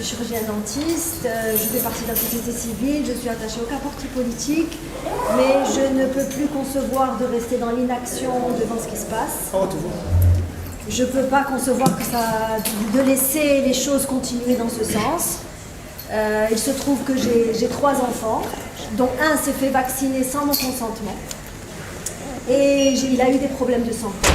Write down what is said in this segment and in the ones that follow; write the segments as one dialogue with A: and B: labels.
A: suis chirurgien dentiste, je fais partie de la société civile, je suis attachée à aucun parti politique, mais je ne peux plus concevoir de rester dans l'inaction devant ce qui se passe. Je ne peux pas concevoir de laisser les choses continuer dans ce sens. Il se trouve que j'ai 3 enfants, dont un s'est fait vacciner sans mon consentement. Et il a eu des problèmes de santé.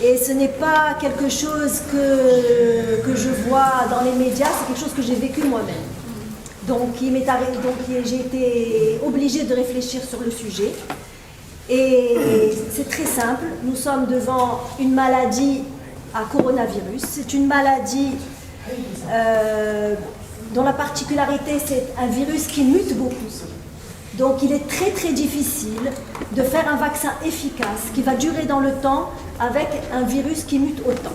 A: Et ce n'est pas quelque chose que je vois dans les médias, c'est quelque chose que j'ai vécu moi-même. Donc j'ai été obligée de réfléchir sur le sujet. Et c'est très simple, nous sommes devant une maladie à coronavirus. C'est une maladie dont la particularité, c'est un virus qui mute beaucoup. Donc il est très très difficile de faire un vaccin efficace qui va durer dans le temps avec un virus qui mute autant.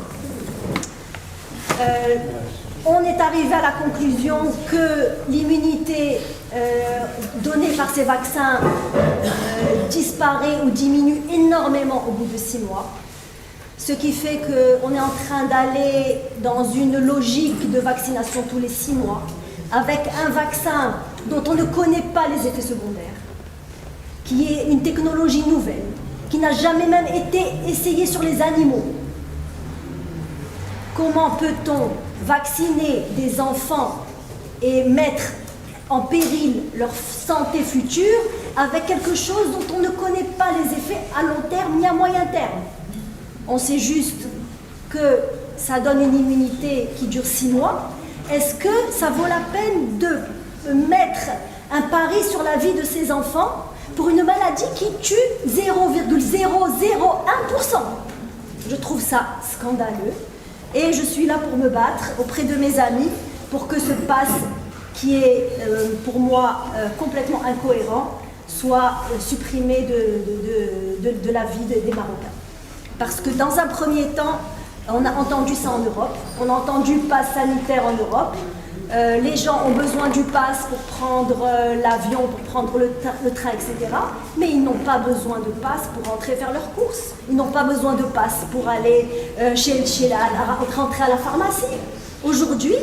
A: On est arrivé à la conclusion que l'immunité donnée par ces vaccins disparaît ou diminue énormément au bout de 6 mois. Ce qui fait qu'on est en train d'aller dans une logique de vaccination tous les 6 mois avec un vaccin dont on ne connaît pas les effets secondaires, qui est une technologie nouvelle, qui n'a jamais même été essayée sur les animaux. Comment peut-on vacciner des enfants et mettre en péril leur santé future avec quelque chose dont on ne connaît pas les effets à long terme ni à moyen terme? On sait juste que ça donne une immunité qui dure 6 mois. Est-ce que ça vaut la peine de mettre un pari sur la vie de ces enfants pour une maladie qui tue 0,001%? Je trouve ça scandaleux et je suis là pour me battre auprès de mes amis pour que ce pass, qui est pour moi complètement incohérent, soit supprimé de la vie des Marocains. Parce que dans un premier temps, on a entendu ça en Europe, on a entendu pass sanitaire en Europe. Les gens ont besoin du pass pour prendre l'avion, pour prendre le train, etc. Mais ils n'ont pas besoin de pass pour rentrer faire leurs courses. Ils n'ont pas besoin de pass pour aller rentrer à la pharmacie. Aujourd'hui,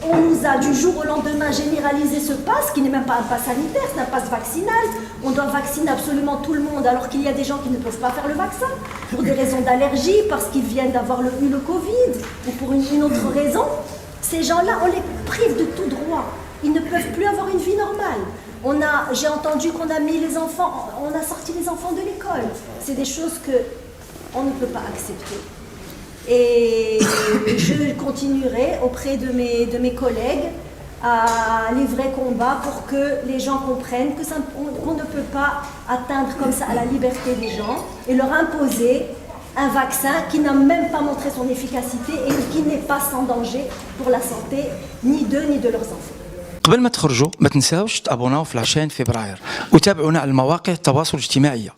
A: on nous a du jour au lendemain généralisé ce pass, qui n'est même pas un pass sanitaire, c'est un pass vaccinal. On doit vacciner absolument tout le monde, alors qu'il y a des gens qui ne peuvent pas faire le vaccin, pour des raisons d'allergie, parce qu'ils viennent d'avoir eu le Covid, ou pour une autre raison. Ces gens-là, on les prive de tout droit. Ils ne peuvent plus avoir une vie normale. J'ai entendu qu'on a mis les enfants, on a sorti les enfants de l'école. C'est des choses qu'on ne peut pas accepter. Et je continuerai auprès de mes collègues à livrer combat pour que les gens comprennent qu'on ne peut pas atteindre comme ça à la liberté des gens et leur imposer un vaccin qui n'a même pas montré son efficacité et qui n'est pas sans danger pour la santé ni d'eux ni de leurs enfants.
B: قبل ما تخرجوا ما تنساوش تابوناو في العشرين فبراير وتابعونا على المواقع التواصل الاجتماعي.